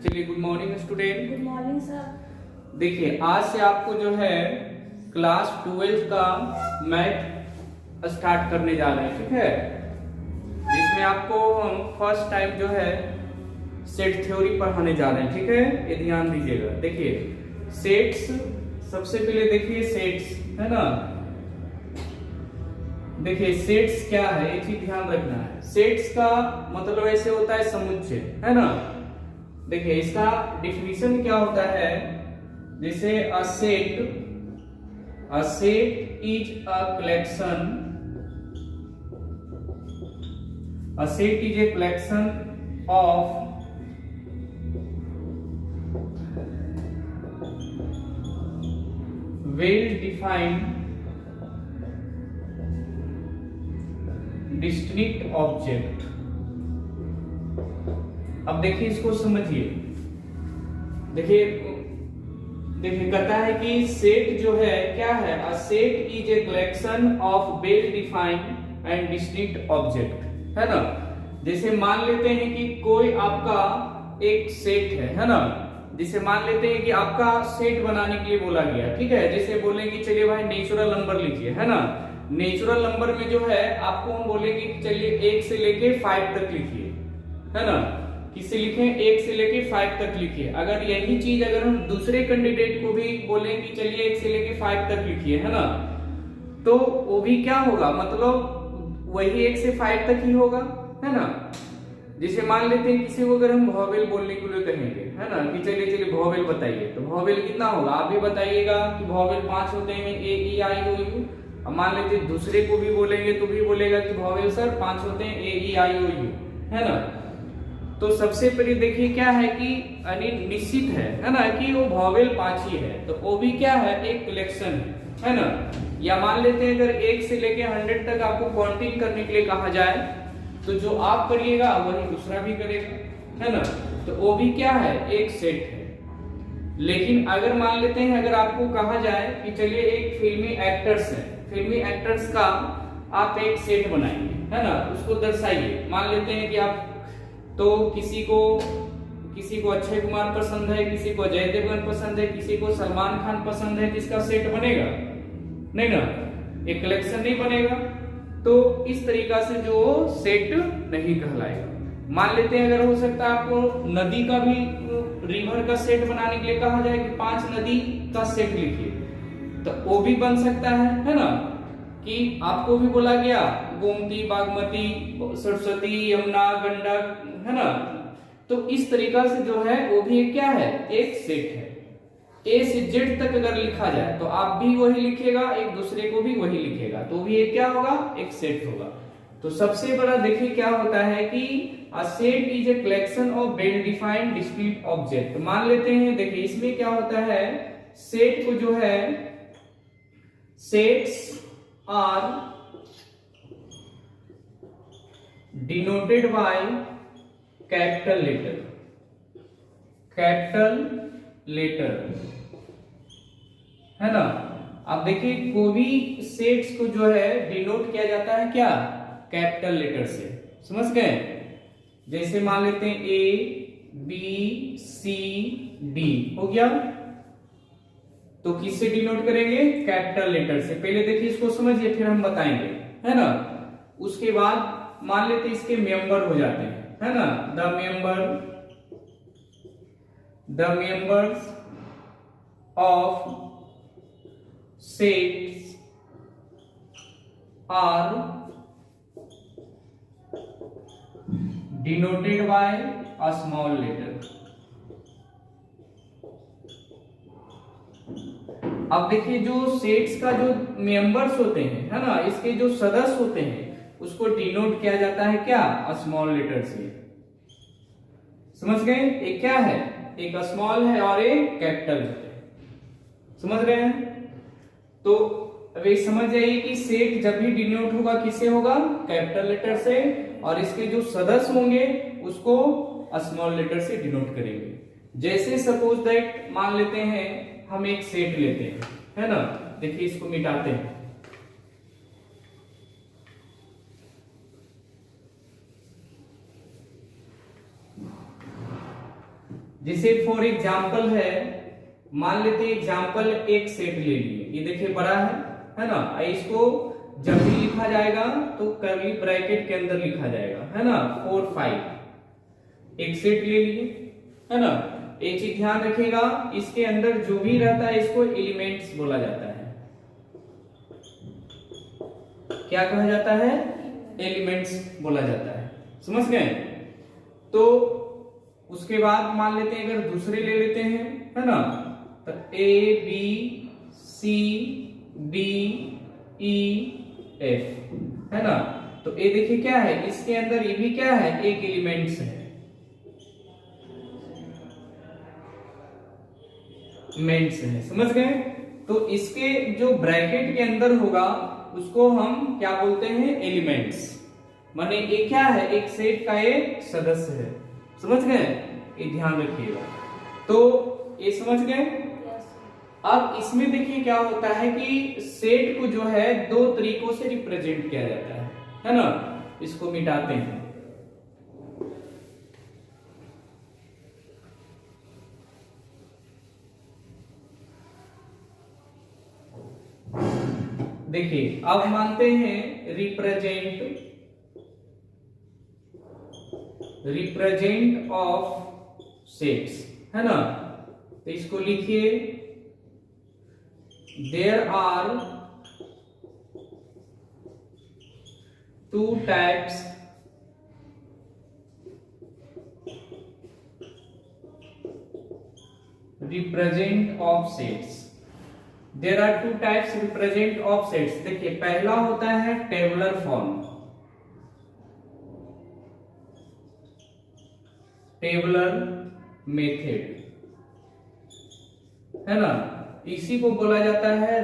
चलिए, good morning student. Good morning sir. देखिए, आज से आपको जो है क्लास 12 का मैथ स्टार्ट करने जा रहे हैं, ठीक है। जिसमें आपको हम फर्स्ट टाइम जो है सेट थ्योरी पढ़ाने जा रहे हैं, ठीक है। ये ध्यान दीजिएगा। देखिए, सेट्स सबसे पहले देखिए, सेट्स है ना। देखिए, सेट्स क्या है, ये चीज ध्यान रखना है। सेट्स का मतलब ऐसे होता है समुच्चय, है ना। देखिए, इसका डिफिनीशन क्या होता है, जैसे a set is a collection, a set is a collection of well defined discrete object. अब देखिए, इसको समझिए। देखिए कहता है कि सेट जो है क्या है, a set is a collection of well defined and discrete object, है ना। जैसे मान लेते हैं कि कोई आपका एक सेट है ना। जिसे मान लेते हैं कि आपका सेट बनाने के लिए बोला गया, ठीक है। जैसे बोलेंगे चलिए भाई नेचुरल नंबर लीजिए, है ना। नेचुरल नंबर में जो है आपको हम बोलेंगे कि चलिए 1 से लेके 5 तक लिखिए, है ना। किससे लिखें, 1 से लेके 5 तक लिखिए। अगर यही चीज अगर हम दूसरे कैंडिडेट को भी बोलें कि चलिए 1 से लेके 5 तक लिखिए, है ना, तो वो भी क्या होगा, मतलब वही 1 से 5 तक ही होगा, है ना। जैसे मान लेते हैं किसी को अगर हम वॉवेल बोलने के लिए कहेंगे, है ना, कि चलिए वॉवेल बताइए, तो वॉवेल कितना होगा, आप भी बताइएगा कि वॉवेल 5 होते हैं, ए ई आई ओ यू। अब मान लेते हैं दूसरे को भी बोलेंगे तो भी बोलेगा कि वॉवेल सर 5 होते हैं, ए ई आई ओ यू, है ना। तो सबसे पहले देखिए क्या है कि निश्चित है ना, कि वो वॉवेल 5 ही है, तो वो भी क्या है, एक कलेक्शन है ना। या मान लेते हैं अगर 1 से लेके 100 तक आपको काउंटिंग करने के लिए कहा जाए, तो जो आप करिएगा वही दूसरा भी करेगा, है ना। तो वो भी क्या है, एक सेट है। लेकिन अगर मान लेते हैं अगर आपको कहा जाए कि चलिए एक फिल्मी एक्टर्स है, फिल्मी एक्टर्स का आप एक सेट बनाएंगे, है ना, उसको दर्शाइए। मान लेते हैं कि आप तो किसी को अक्षय कुमार पसंद है, किसी को अजय देवगन पसंद है, किसी को सलमान खान पसंद है, तो इसका सेट बनेगा नहीं ना, एक कलेक्शन नहीं बनेगा। तो इस तरीका से जो सेट नहीं कहलाएगा। मान लेते हैं अगर हो सकता है आपको नदी का भी, रिवर का सेट बनाने के लिए कहा जाए कि 5 नदी का सेट लिखिए, तो वो भी बन सकता है ना। कि आपको भी बोला गया गोमती, बागमती, सरस्वती, यमुना, गंडक, है ना। तो इस तरीका से जो है वो भी क्या है, एक सेट है। ए से जेड तक अगर लिखा जाए तो आप भी वही लिखेगा, एक दूसरे को भी वही लिखेगा, तो भी एक क्या होगा, एक सेट होगा। तो सबसे बड़ा देखिए क्या होता है कि a set is a collection of well defined discrete object. मान लेते हैं, देखिए इसमें क्या होता है, सेट को जो है, sets are denoted by capital letter, है ना। अब देखिए कोई भी सेट्स को जो है डिनोट किया जाता है क्या, कैपिटल लेटर से, समझ गए। जैसे मान लेते हैं ए बी सी डी हो गया, तो किससे डिनोट करेंगे, कैपिटल लेटर से। पहले देखिए इसको समझिए, फिर हम बताएंगे, है ना। उसके बाद मान लेते हैं इसके मेंबर हो जाते हैं, है ना। The members of sets are denoted by a small letter. अब देखिए जो सेट्स का जो मेंबर्स होते हैं, है ना, इसके जो सदस्य होते हैं, उसको डिनोट किया जाता है क्या, स्मॉल लेटर से। समझ गए, एक क्या है, एक स्मॉल है और एक कैपिटल है, समझ रहे हैं। तो अब ये समझ जाइए कि सेट जब भी डिनोट होगा किससे होगा, कैपिटल लेटर से, और इसके जो सदस्य होंगे उसको स्मॉल लेटर से डिनोट करेंगे। जैसे सपोज दैट मान लेते हैं हम एक सेट लेते हैं, है ना। देखिए इसको मिटाते हैं, जैसे फॉर एग्जाम्पल है, मान लेते हैं एग्जाम्पल एक सेट ले लिए, ये देखिए बड़ा है ना, इसको जब भी लिखा जाएगा तो कर्ली ब्रैकेट के अंदर लिखा जाएगा, है ना, 4 5 एक सेट ले लिए, है ना। एक चीज ध्यान रखिएगा, इसके अंदर जो भी रहता है इसको एलिमेंट्स बोला जाता है। क्या कहा जाता है? एलिमेंट्स बोला जाता है, समझ गए। तो उसके बाद मान लेते हैं अगर दूसरे ले लेते हैं, है ना, तो A B C D E F, है ना। तो ये देखिए क्या है, इसके अंदर ये भी क्या है, एक एलिमेंट्स है, मेंट्स है, समझ गए। तो इसके जो ब्रैकेट के अंदर होगा उसको हम क्या बोलते हैं, एलिमेंट्स। माने ये क्या है, एक सेट का एक सदस्य है, समझ गए, ये ध्यान रखिएगा। तो ये समझ गए। अब इसमें देखिए क्या होता है कि सेट को जो है दो तरीकों से रिप्रेजेंट किया जाता है ना। इसको मिटाते हैं, देखिए अब मानते हैं रिप्रेजेंट ऑफ सेट्स, है ना। तो इसको लिखिए, there are two types represent of sets. There are two types represent of sets. देखिए पहला होता है टेबुलर फॉर्म, टेबुलर मेथड, है ना। इसी को बोला जाता है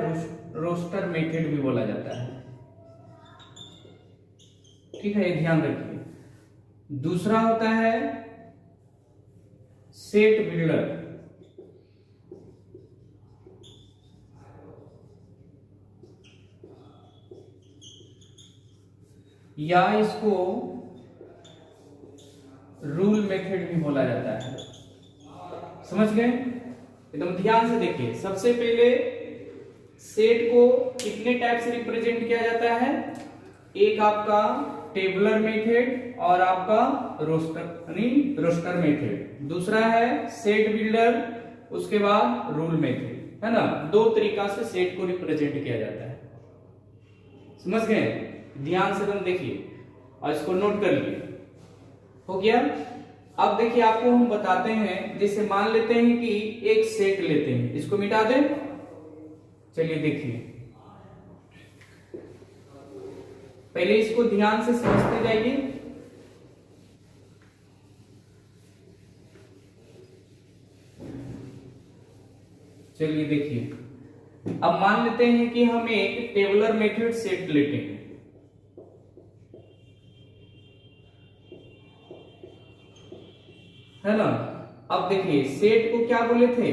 रोस्टर मेथड भी बोला जाता है, ठीक है, ये ध्यान रखिए। दूसरा होता है सेट बिल्डर, या इसको रूल मेथड भी बोला जाता है, समझ गए। एकदम ध्यान से देखिए, सबसे पहले सेट को कितने टाइप से रिप्रेजेंट किया जाता है, एक आपका टेबुलर मेथड और आपका रोस्टर मेथड। दूसरा है सेट बिल्डर, उसके बाद रूल मेथड, है ना। दो तरीका से सेट को रिप्रेजेंट किया जाता है, समझ गए। ध्यान से तुम देखिए और इसको नोट कर लिए, हो गया। अब देखिए आपको हम बताते हैं, जैसे मान लेते हैं कि एक सेट लेते हैं, इसको मिटा दें। चलिए देखिए, पहले इसको ध्यान से समझते जाइए। चलिए देखिए, अब मान लेते हैं कि हम एक टेबुलर मेथड सेट लेते हैं, है ना। अब देखिए सेट को क्या बोले थे,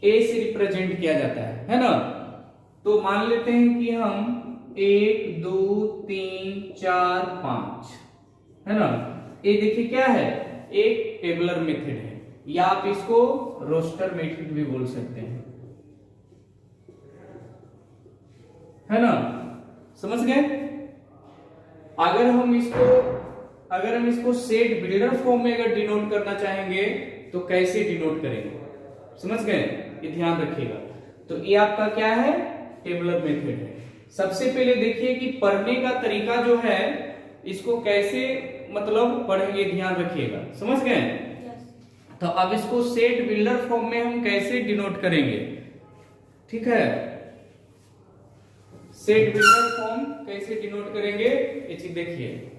ए से रिप्रेजेंट किया जाता है ना। तो मान लेते हैं कि हम 1 2 3 4 5, है ना। ये देखिए क्या है, एक टेबुलर मेथड है, या आप इसको रोस्टर मेथड भी बोल सकते हैं, है ना, समझ गए। अगर हम इसको सेट बिल्डर फॉर्म में अगर डिनोट करना चाहेंगे तो कैसे डिनोट करेंगे, समझ गए, ये ध्यान रखिएगा। तो ये आपका क्या है, टेबुलर मेथड है। सबसे पहले देखिए कि पढ़ने का तरीका जो है, इसको कैसे मतलब पढ़ेंगे, ध्यान रखिएगा, समझ गए। तो अब इसको सेट बिल्डर फॉर्म में हम कैसे डिनोट करेंगे, ठीक है। सेट बिल्डर फॉर्म कैसे डिनोट करेंगे, ये चीज देखिए।